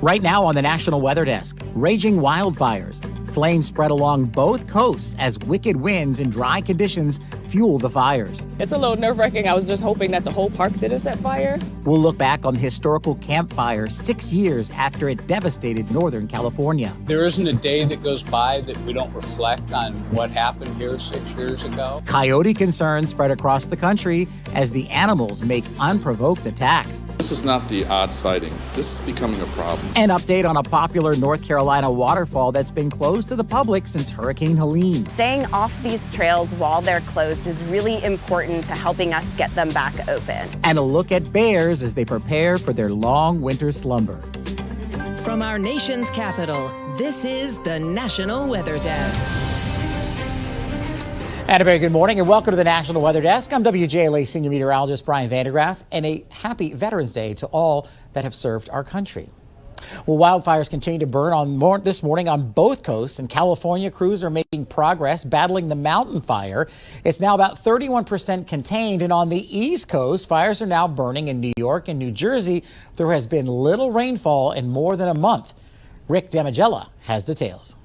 Right now on the National Weather Desk, raging wildfires. Flames spread along both coasts as wicked winds and dry conditions fuel the fires. It's a little nerve-wracking. I was just hoping that the whole park didn't set fire. We'll look back on the historical Camp Fire 6 years after it devastated Northern California. There isn't a day that goes by that we don't reflect on what happened here 6 years ago. Coyote concerns spread across the country as the animals make unprovoked attacks. This is not the odd sighting. This is becoming a problem. An update on a popular North Carolina waterfall that's been closed to the public since Hurricane Helene. Staying off these trails while they're closed is really important to helping us get them back open. And a look at bears as they prepare for their long winter slumber. From our nation's capital, this is the National Weather Desk. And a very good morning and welcome to the National Weather Desk. I'm WJLA Senior Meteorologist Brian Vandergraff, and a happy Veterans Day to all that have served our country. Well, wildfires continue to burn this morning on both coasts, and California crews are making progress battling the mountain fire. It's now about 31% contained, and on the East Coast, fires are now burning in New York and New Jersey. There has been little rainfall in more than a month. Rick Damigella has details.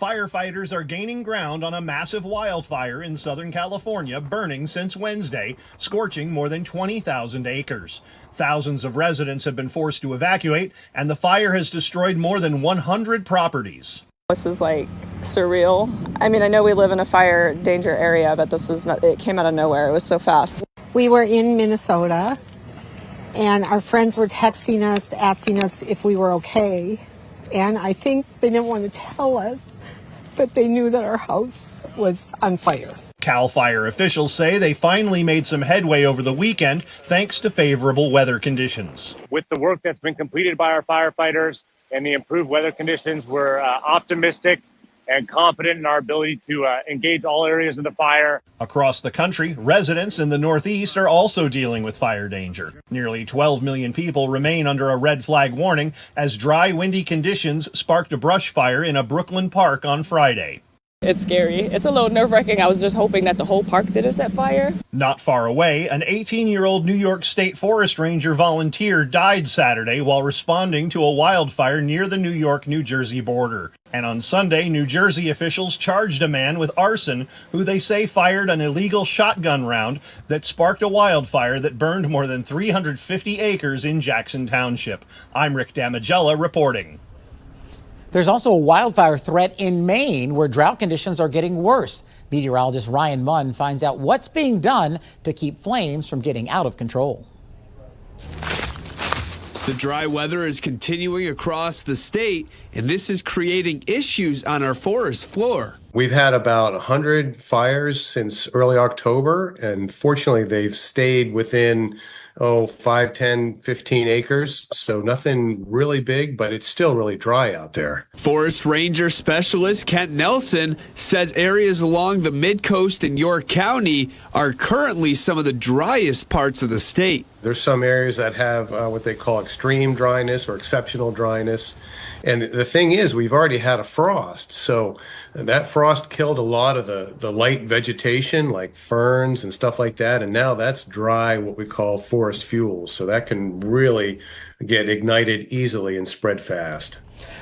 Firefighters are gaining ground on a massive wildfire in Southern California, burning since Wednesday, scorching more than 20,000 acres. Thousands of residents have been forced to evacuate, and the fire has destroyed more than 100 properties. This is like surreal. I mean, I know we live in a fire danger area, but this is not, it came out of nowhere. It was so fast. We were in Minnesota, and our friends were texting us, asking us if we were okay. And I think they didn't want to tell us, but they knew that our house was on fire. CAL FIRE officials say they finally made some headway over the weekend thanks to favorable weather conditions. With the work that's been completed by our firefighters and the improved weather conditions, we're optimistic and confident in our ability to engage all areas of the fire. Across the country, residents in the Northeast are also dealing with fire danger. Nearly 12 million people remain under a red flag warning as dry, windy conditions sparked a brush fire in a Brooklyn park on Friday. It's scary. It's a little nerve-wracking. I was just hoping that the whole park didn't set fire. Not far away, an 18-year-old New York State Forest Ranger volunteer died Saturday while responding to a wildfire near the New York-New Jersey border. And on Sunday, New Jersey officials charged a man with arson who they say fired an illegal shotgun round that sparked a wildfire that burned more than 350 acres in Jackson Township. I'm Rick Damigella reporting. There's also a wildfire threat in Maine where drought conditions are getting worse. Meteorologist Ryan Munn finds out what's being done to keep flames from getting out of control. The dry weather is continuing across the state, and this is creating issues on our forest floor. We've had about 100 fires since early October, and fortunately they've stayed within 5, 10, 15 acres. So nothing really big, but it's still really dry out there. Forest Ranger Specialist Kent Nelson says areas along the mid-coast in York County are currently some of the driest parts of the state. There's some areas that have what they call extreme dryness or exceptional dryness. And the thing is, we've already had a frost. So that frost killed a lot of the light vegetation like ferns and stuff like that. And now that's dry, what we call forest fuels. So that can really get ignited easily and spread fast.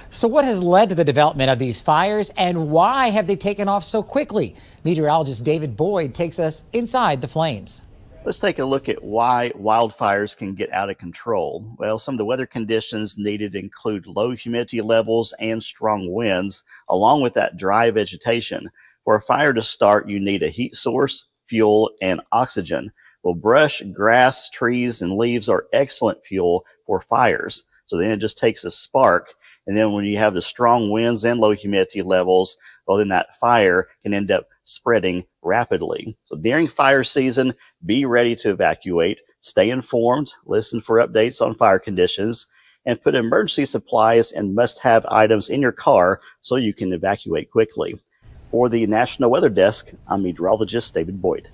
So what has led to the development of these fires and why have they taken off so quickly? Meteorologist David Boyd takes us inside the flames. Let's take a look at why wildfires can get out of control. Well, some of the weather conditions needed include low humidity levels and strong winds, along with that dry vegetation. For a fire to start, you need a heat source, fuel, and oxygen. Well, brush, grass, trees, and leaves are excellent fuel for fires. So then it just takes a spark. And then when you have the strong winds and low humidity levels, well, then that fire can end up spreading rapidly. So during fire season, be ready to evacuate, stay informed, listen for updates on fire conditions, and put emergency supplies and must-have items in your car so you can evacuate quickly. For the National Weather Desk, I'm meteorologist David Boyd.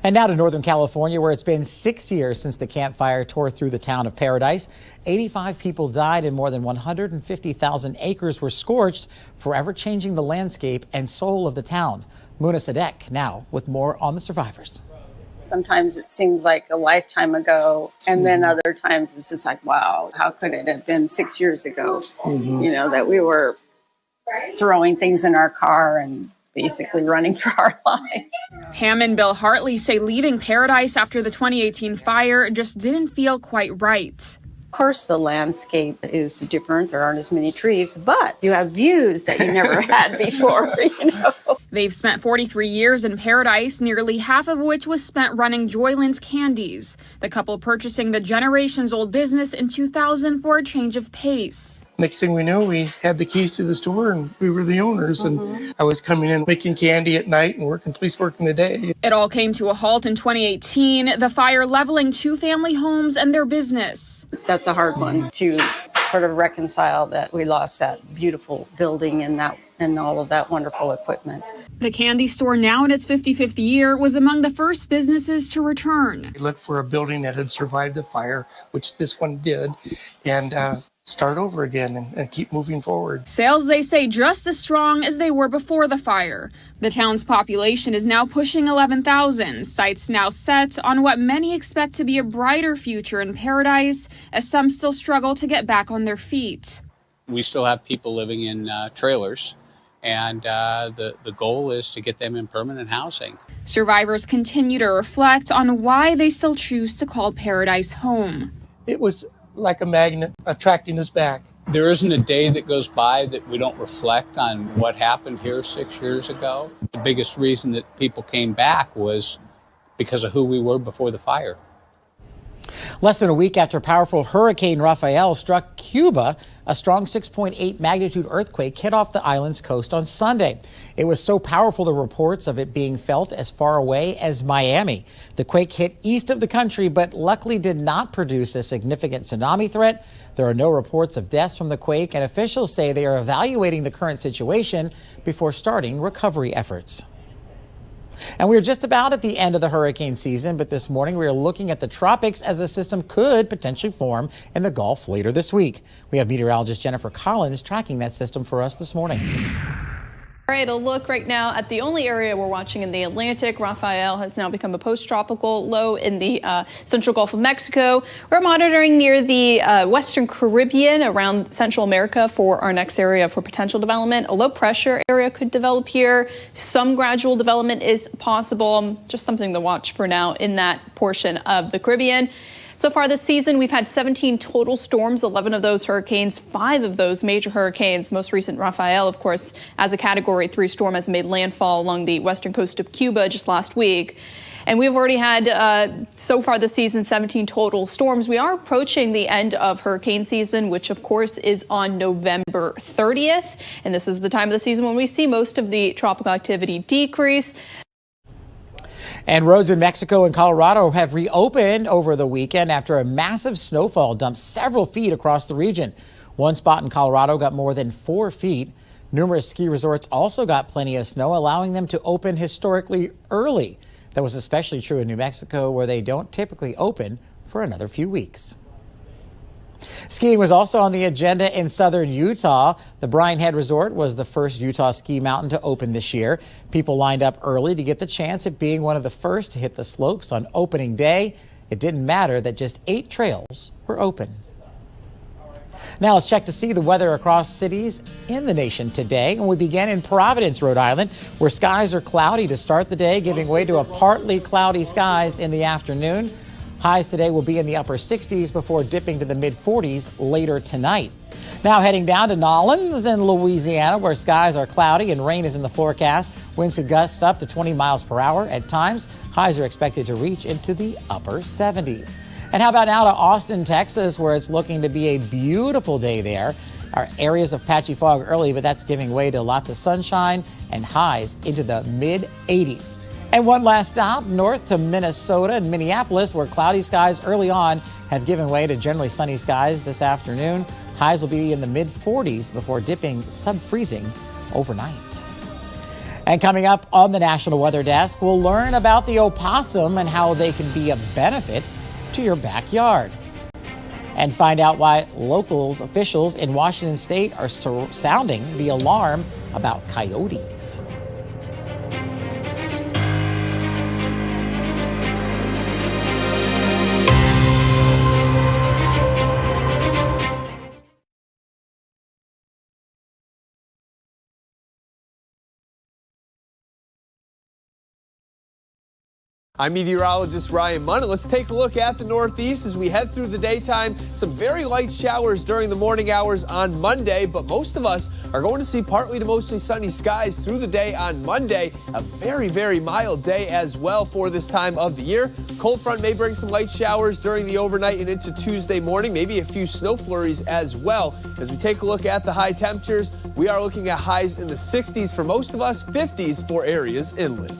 And now to Northern California, where it's been 6 years since the Camp Fire tore through the town of Paradise. 85 people died and more than 150,000 acres were scorched, forever changing the landscape and soul of the town. Muna Sadek now with more on the survivors. Sometimes it seems like a lifetime ago, and then other times it's just like, wow, how could it have been 6 years ago? You know, that we were throwing things in our car and basically running for our lives. Pam and Bill Hartley say leaving Paradise after the 2018 fire just didn't feel quite right. Of course, the landscape is different. There aren't as many trees, but you have views that you never had before, you know. They've spent 43 years in Paradise, nearly half of which was spent running Joyland's Candies, the couple purchasing the generations-old business in 2000 for a change of pace. Next thing we know, we had the keys to the store and we were the owners. And I was coming in making candy at night and working police work in the day. It all came to a halt in 2018, the fire leveling 2 family homes and their business. That's a hard one to sort of reconcile, that we lost that beautiful building and all of that wonderful equipment. The candy store, now in its 55th year, was among the first businesses to return. We looked for a building that had survived the fire, which this one did, and start over again and keep moving forward. Sales, they say, just as strong as they were before the fire. The town's population is now pushing 11,000, sights now set on what many expect to be a brighter future in Paradise, as some still struggle to get back on their feet. We still have people living in trailers, and the goal is to get them in permanent housing. Survivors continue to reflect on why they still choose to call Paradise home. It was like a magnet attracting us back. There isn't a day that goes by that we don't reflect on what happened here 6 years ago. The biggest reason that people came back was because of who we were before the fire. Less than a week after powerful Hurricane Rafael struck Cuba, a strong 6.8 magnitude earthquake hit off the island's coast on Sunday. It was so powerful, the reports of it being felt as far away as Miami. The quake hit east of the country, but luckily did not produce a significant tsunami threat. There are no reports of deaths from the quake, and officials say they are evaluating the current situation before starting recovery efforts. And we're just about at the end of the hurricane season, but this morning we are looking at the tropics as a system could potentially form in the Gulf later this week. We have meteorologist Jennifer Collins tracking that system for us this morning. All right, a look right now at the only area we're watching in the Atlantic. Rafael has now become a post-tropical low in the central Gulf of Mexico. We're monitoring near the Western Caribbean around Central America for our next area for potential development. A low pressure area could develop here. Some gradual development is possible. Just something to watch for now in that portion of the Caribbean. So far this season, we've had 17 total storms, 11 of those hurricanes, 5 of those major hurricanes. Most recent Rafael, of course, as a Category 3 storm, has made landfall along the western coast of Cuba just last week. And we've already had, so far this season, 17 total storms. We are approaching the end of hurricane season, which, of course, is on November 30th. And this is the time of the season when we see most of the tropical activity decrease. And roads in Mexico and Colorado have reopened over the weekend after a massive snowfall dumped several feet across the region. One spot in Colorado got more than 4 feet. Numerous ski resorts also got plenty of snow, allowing them to open historically early. That was especially true in New Mexico, where they don't typically open for another few weeks. Skiing was also on the agenda in southern Utah. The Bryan Head Resort was the first Utah ski mountain to open this year. People lined up early to get the chance at being one of the first to hit the slopes on opening day. It didn't matter that just 8 trails were open. Now let's check to see the weather across cities in the nation today. And we begin in Providence, Rhode Island, where skies are cloudy to start the day, giving way to a partly cloudy skies in the afternoon. Highs today will be in the upper 60s before dipping to the mid-40s later tonight. Now heading down to Nolens in Louisiana, where skies are cloudy and rain is in the forecast. Winds could gust up to 20 miles per hour at times. Highs are expected to reach into the upper 70s. And how about now to Austin, Texas, where it's looking to be a beautiful day there. Our areas of patchy fog early, but that's giving way to lots of sunshine and highs into the mid-80s. And one last stop north to Minnesota and Minneapolis, where cloudy skies early on have given way to generally sunny skies this afternoon. Highs will be in the mid-40s before dipping sub-freezing overnight. And coming up on the National Weather Desk, we'll learn about the opossum and how they can be a benefit to your backyard. And find out why officials in Washington state are sounding the alarm about coyotes. I'm meteorologist Ryan Munn. Let's take a look at the Northeast as we head through the daytime. Some very light showers during the morning hours on Monday, but most of us are going to see partly to mostly sunny skies through the day on Monday. A very, very mild day as well for this time of the year. Cold front may bring some light showers during the overnight and into Tuesday morning, maybe a few snow flurries as well. As we take a look at the high temperatures, we are looking at highs in the 60s for most of us, 50s for areas inland.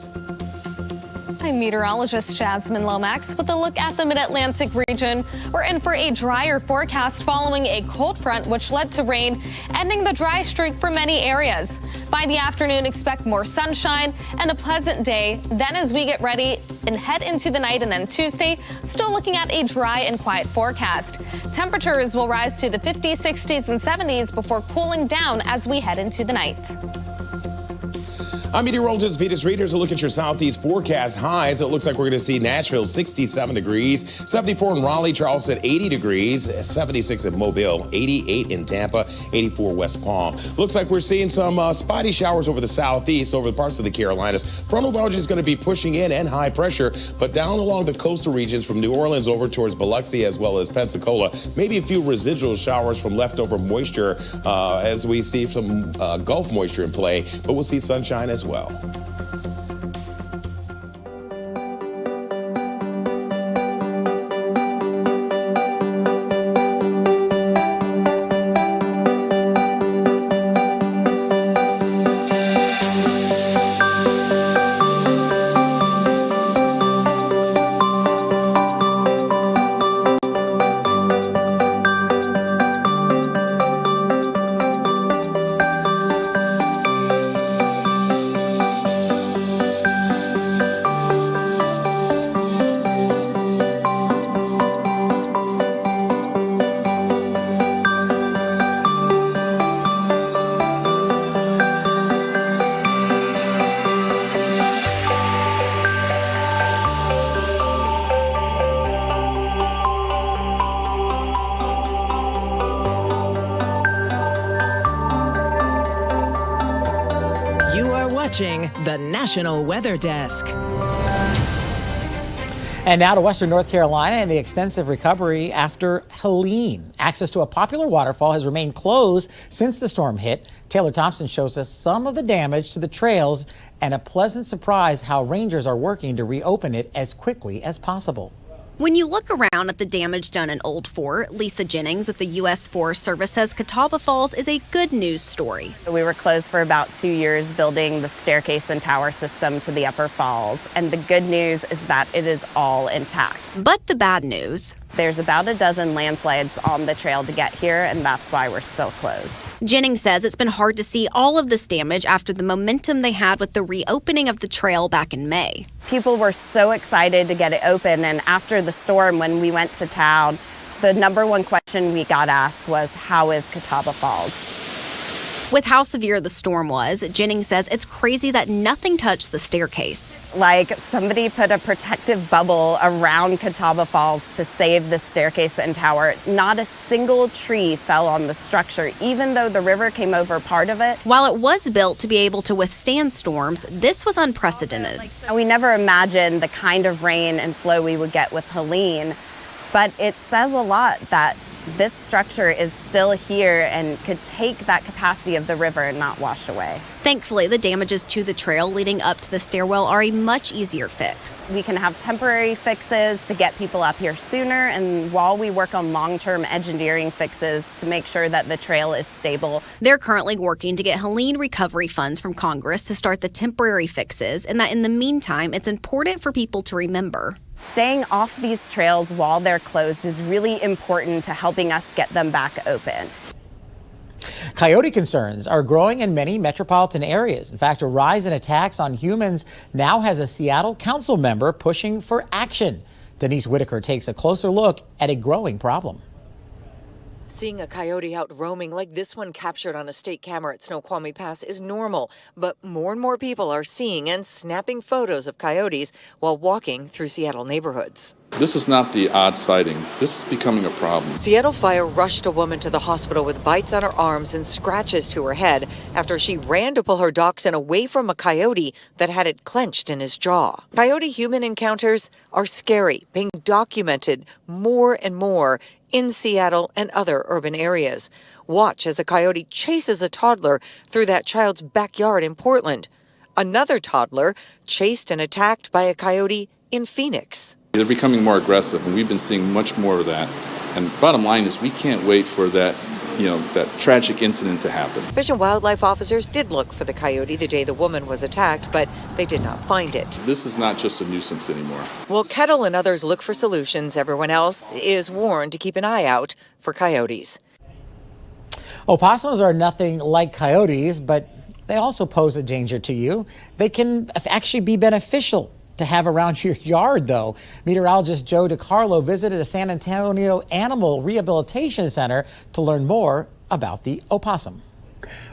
I'm meteorologist Jasmine Lomax with a look at the mid-Atlantic region. We're in for a drier forecast following a cold front which led to rain, ending the dry streak for many areas. By the afternoon, expect more sunshine and a pleasant day. Then as we get ready and head into the night and then Tuesday, still looking at a dry and quiet forecast. Temperatures will rise to the 50s, 60s, and 70s before cooling down as we head into the night. I'm meteorologist Vetus Readers. A look at your southeast forecast highs. It looks like we're going to see Nashville 67 degrees, 74 in Raleigh, Charleston 80 degrees, 76 in Mobile, 88 in Tampa, 84 West Palm. Looks like we're seeing some spotty showers over the southeast, over the parts of the Carolinas. Frontal boundary is going to be pushing in and high pressure, but down along the coastal regions from New Orleans over towards Biloxi as well as Pensacola, maybe a few residual showers from leftover moisture as we see some Gulf moisture in play, but we'll see sunshine as well. The National Weather Desk. And now to Western North Carolina and the extensive recovery after Helene. Access to a popular waterfall has remained closed since the storm hit. Taylor Thompson shows us some of the damage to the trails and a pleasant surprise how rangers are working to reopen it as quickly as possible. When you look around at the damage done in Old Fort, Lisa Jennings with the U.S. Forest Service says Catawba Falls is a good news story. We were closed for about 2 years building the staircase and tower system to the upper falls, and the good news is that it is all intact. But the bad news? There's about a dozen landslides on the trail to get here, and that's why we're still closed. Jennings says it's been hard to see all of this damage after the momentum they had with the reopening of the trail back in May. People were so excited to get it open, and after the storm, when we went to town, the number one question we got asked was, how is Catawba Falls? With how severe the storm was, Jennings says it's crazy that nothing touched the staircase. Like somebody put a protective bubble around Catawba Falls to save the staircase and tower. Not a single tree fell on the structure, even though the river came over part of it. While it was built to be able to withstand storms, this was unprecedented. We never imagined the kind of rain and flow we would get with Helene, but it says a lot that this structure is still here and could take that capacity of the river and not wash away. Thankfully, the damages to the trail leading up to the stairwell are a much easier fix. We can have temporary fixes to get people up here sooner, and while we work on long-term engineering fixes to make sure that the trail is stable. They're currently working to get Helene recovery funds from Congress to start the temporary fixes, and that in the meantime, it's important for people to remember. Staying off these trails while they're closed is really important to helping us get them back open. Coyote concerns are growing in many metropolitan areas. In fact, a rise in attacks on humans now has a Seattle council member pushing for action. Denise Whitaker takes a closer look at a growing problem. Seeing a coyote out roaming like this one captured on a state camera at Snoqualmie Pass is normal, but more and more people are seeing and snapping photos of coyotes while walking through Seattle neighborhoods. This is not the odd sighting. This is becoming a problem. Seattle Fire rushed a woman to the hospital with bites on her arms and scratches to her head after she ran to pull her dachshund away from a coyote that had it clenched in his jaw. Coyote-human encounters are scary, being documented more and more in Seattle and other urban areas. Watch as a coyote chases a toddler through that child's backyard in Portland. Another toddler chased and attacked by a coyote in Phoenix. They're becoming more aggressive, and we've been seeing much more of that. And bottom line is we can't wait for that, that tragic incident to happen. Fish and wildlife officers did look for the coyote the day the woman was attacked, but they did not find it. This is not just a nuisance anymore. While Kettle and others look for solutions, everyone else is warned to keep an eye out for coyotes. Opossums are nothing like coyotes, but they also pose a danger to you. They can actually be beneficial to have around your yard, though. Meteorologist Joe DiCarlo visited a San Antonio Animal Rehabilitation Center to learn more about the opossum.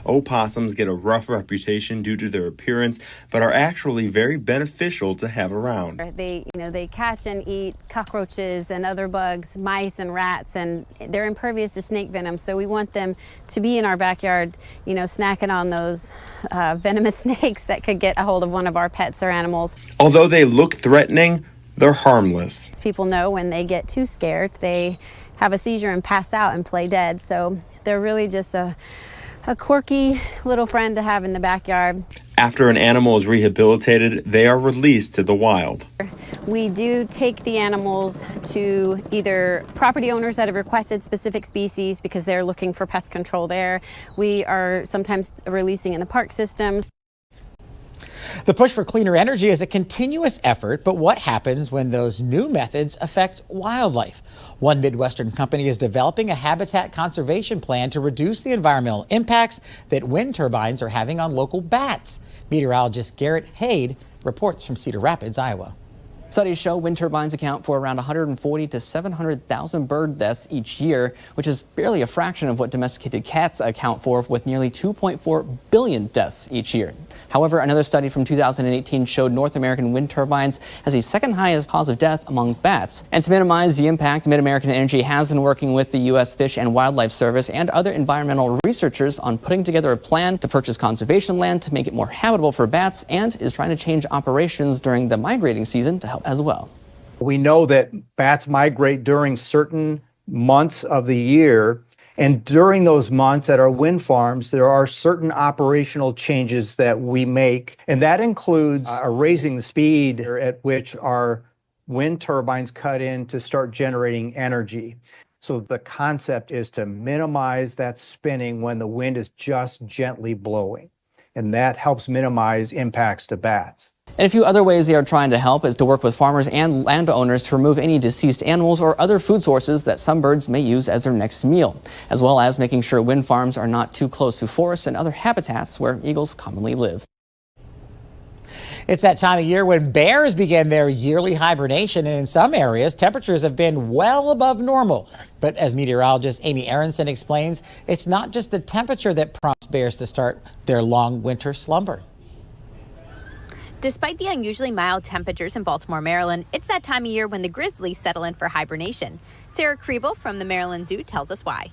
Opossums get a rough reputation due to their appearance, but are actually very beneficial to have around. They catch and eat cockroaches and other bugs, mice and rats, and they're impervious to snake venom. So we want them to be in our backyard, snacking on those venomous snakes that could get a hold of one of our pets or animals. Although they look threatening, they're harmless. People know when they get too scared, they have a seizure and pass out and play dead. So they're really just a quirky little friend to have in the backyard. After an animal is rehabilitated, they are released to the wild. We do take the animals to either property owners that have requested specific species because they're looking for pest control there. We are sometimes releasing in the park systems. The push for cleaner energy is a continuous effort, but what happens when those new methods affect wildlife? One Midwestern company is developing a habitat conservation plan to reduce the environmental impacts that wind turbines are having on local bats. Meteorologist Garrett Haid reports from Cedar Rapids, Iowa. Studies show wind turbines account for around 140 to 700,000 bird deaths each year, which is barely a fraction of what domesticated cats account for, with nearly 2.4 billion deaths each year. However, another study from 2018 showed North American wind turbines as the second highest cause of death among bats. And to minimize the impact, Mid-American Energy has been working with the U.S. Fish and Wildlife Service and other environmental researchers on putting together a plan to purchase conservation land to make it more habitable for bats, and is trying to change operations during the migrating season to help as well. We know that bats migrate during certain months of the year, and during those months at our wind farms, there are certain operational changes that we make, and that includes raising the speed at which our wind turbines cut in to start generating energy. So the concept is to minimize that spinning when the wind is just gently blowing, and that helps minimize impacts to bats. And a few other ways they are trying to help is to work with farmers and landowners to remove any deceased animals or other food sources that some birds may use as their next meal, as well as making sure wind farms are not too close to forests and other habitats where eagles commonly live. It's that time of year when bears begin their yearly hibernation, and in some areas, temperatures have been well above normal. But as meteorologist Amy Aronson explains, it's not just the temperature that prompts bears to start their long winter slumber. Despite the unusually mild temperatures in Baltimore, Maryland, it's that time of year when the grizzlies settle in for hibernation. Sarah Kriebel from the Maryland Zoo tells us why.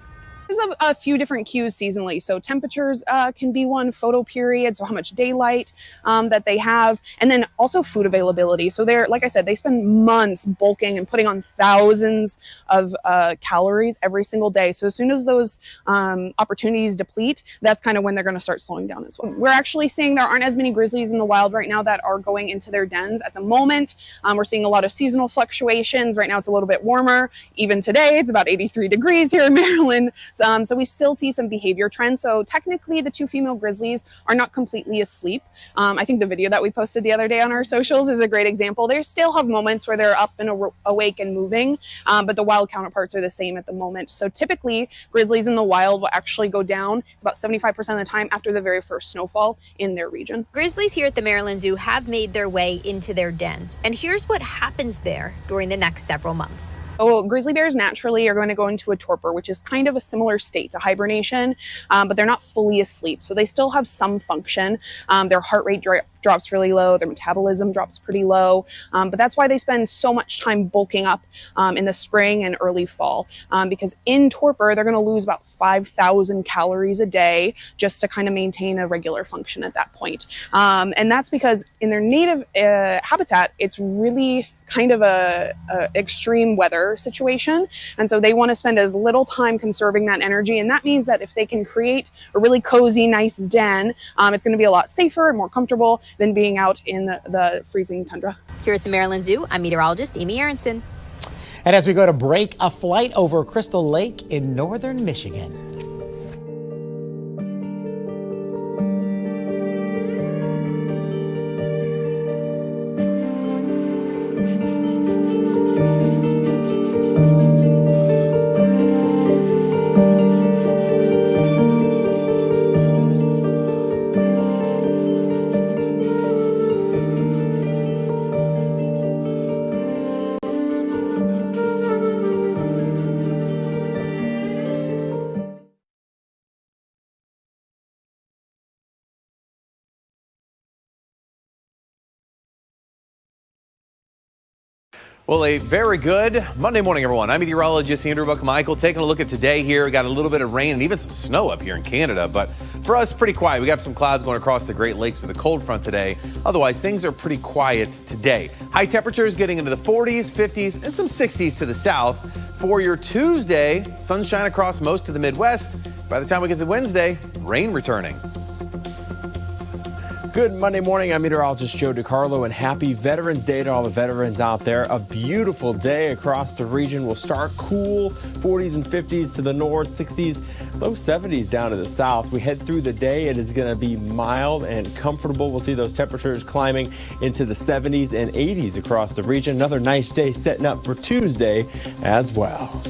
There's a few different cues seasonally. So temperatures can be one, photo period, so how much daylight that they have, and then also food availability. So they're, like I said, they spend months bulking and putting on thousands of calories every single day. So as soon as those opportunities deplete, that's kind of when they're going to start slowing down as well. We're actually seeing there aren't as many grizzlies in the wild right now that are going into their dens at the moment. We're seeing a lot of seasonal fluctuations. Right now it's a little bit warmer. Even today it's about 83 degrees here in Maryland. So we still see some behavior trends. So technically the two female grizzlies are not completely asleep. I think the video that we posted the other day on our socials is a great example. They still have moments where they're up and awake and moving, but the wild counterparts are the same at the moment. So typically grizzlies in the wild will actually go down about 75% of the time after the very first snowfall in their region. Grizzlies here at the Maryland Zoo have made their way into their dens, and here's what happens there during the next several months. So grizzly bears naturally are going to go into a torpor, which is kind of a similar state to hibernation, but they're not fully asleep. So they still have some function. Their heart rate drops really low. Their metabolism drops pretty low. But that's why they spend so much time bulking up in the spring and early fall, because in torpor, they're going to lose about 5,000 calories a day just to kind of maintain a regular function at that point. And that's because in their native habitat, it's really kind of a extreme weather situation. And so they want to spend as little time conserving that energy. And that means that if they can create a really cozy, nice den, it's going to be a lot safer and more comfortable than being out in the freezing tundra. Here at the Maryland Zoo, I'm meteorologist Amy Aronson. And as we go to break, a flight over Crystal Lake in northern Michigan. Well, a very good Monday morning, everyone. I'm meteorologist Andrew Buckmichael, taking a look at today here. We got a little bit of rain and even some snow up here in Canada, but for us, pretty quiet. We got some clouds going across the Great Lakes with a cold front today. Otherwise, things are pretty quiet today. High temperatures getting into the 40s, 50s, and some 60s to the south. For your Tuesday, sunshine across most of the Midwest. By the time we get to Wednesday, rain returning. Good Monday morning. I'm meteorologist Joe DiCarlo, and happy Veterans Day to all the veterans out there. A beautiful day across the region. We'll start cool, 40s and 50s to the north, 60s, low 70s down to the south. We head through the day. It is going to be mild and comfortable. We'll see those temperatures climbing into the 70s and 80s across the region. Another nice day setting up for Tuesday as well.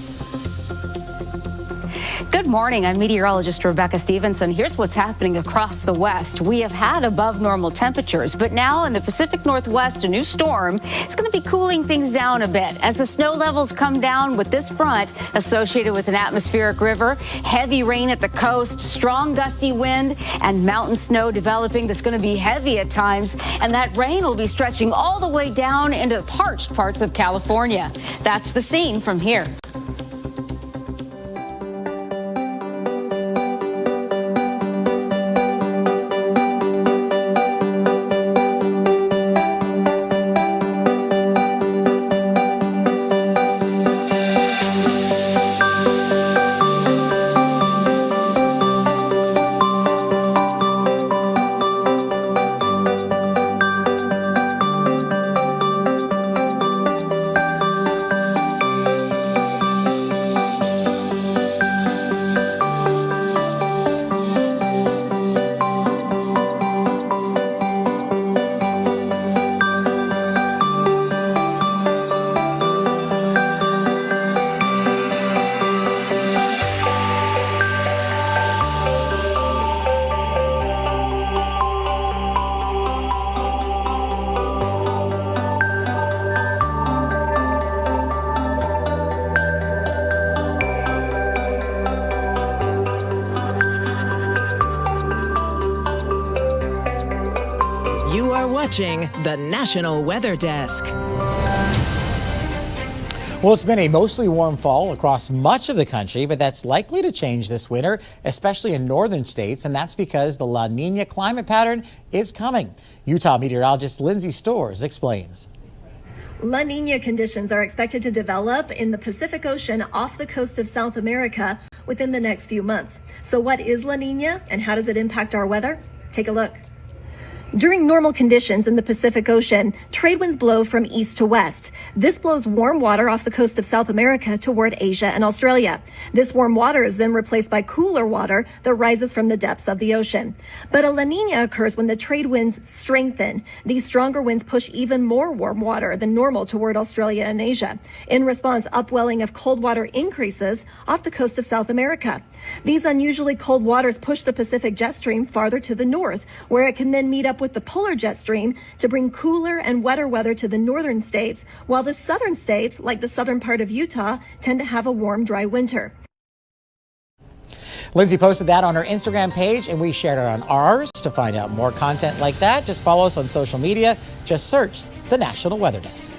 Good morning. I'm meteorologist Rebecca Stevenson. Here's what's happening across the West. We have had above normal temperatures, but now in the Pacific Northwest, a new storm is going to be cooling things down a bit as the snow levels come down with this front associated with an atmospheric river, heavy rain at the coast, strong gusty wind, and mountain snow developing that's going to be heavy at times. And that rain will be stretching all the way down into the parched parts of California. That's the scene from here. Watching the National Weather Desk. Well, it's been a mostly warm fall across much of the country, but that's likely to change this winter, especially in northern states, and that's because the La Niña climate pattern is coming. Utah meteorologist Lindsay Storrs explains. La Niña conditions are expected to develop in the Pacific Ocean off the coast of South America within the next few months. So what is La Niña and how does it impact our weather? Take a look. During normal conditions in the Pacific Ocean, trade winds blow from east to west. This blows warm water off the coast of South America toward Asia and Australia. This warm water is then replaced by cooler water that rises from the depths of the ocean. But a La Niña occurs when the trade winds strengthen. These stronger winds push even more warm water than normal toward Australia and Asia. In response, upwelling of cold water increases off the coast of South America. These unusually cold waters push the Pacific jet stream farther to the north, where it can then meet up with the polar jet stream to bring cooler and wetter weather to the northern states, while the southern states, like the southern part of Utah, tend to have a warm, dry winter. Lindsay posted that on her Instagram page, and we shared it on ours. To find out more content like that, just follow us on social media. Just search the National Weather Desk.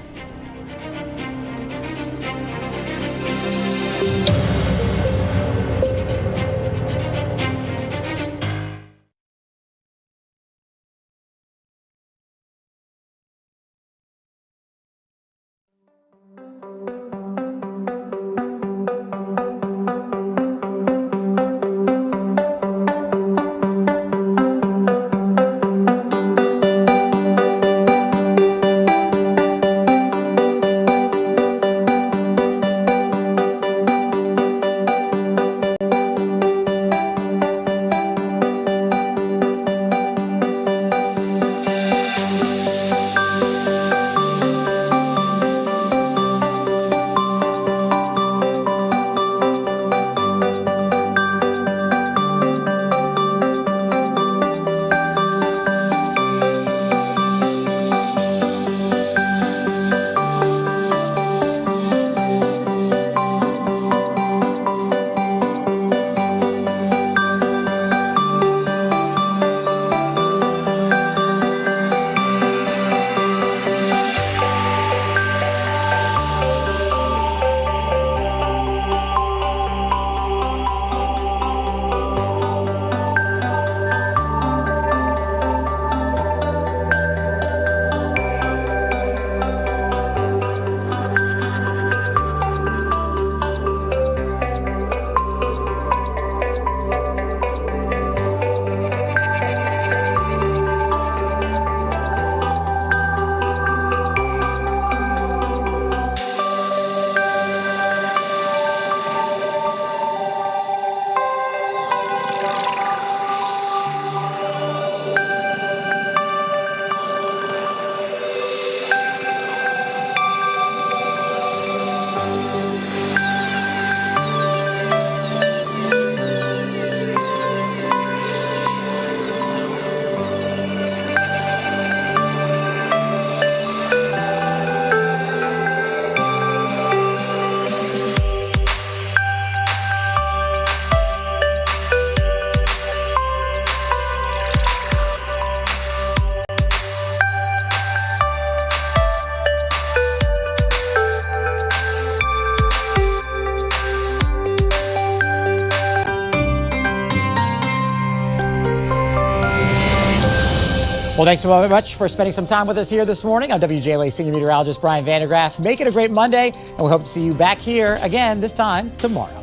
Well, thanks so much for spending some time with us here this morning. I'm WJLA Senior Meteorologist Brian Vandergraff. Make it a great Monday, and we hope to see you back here again this time tomorrow.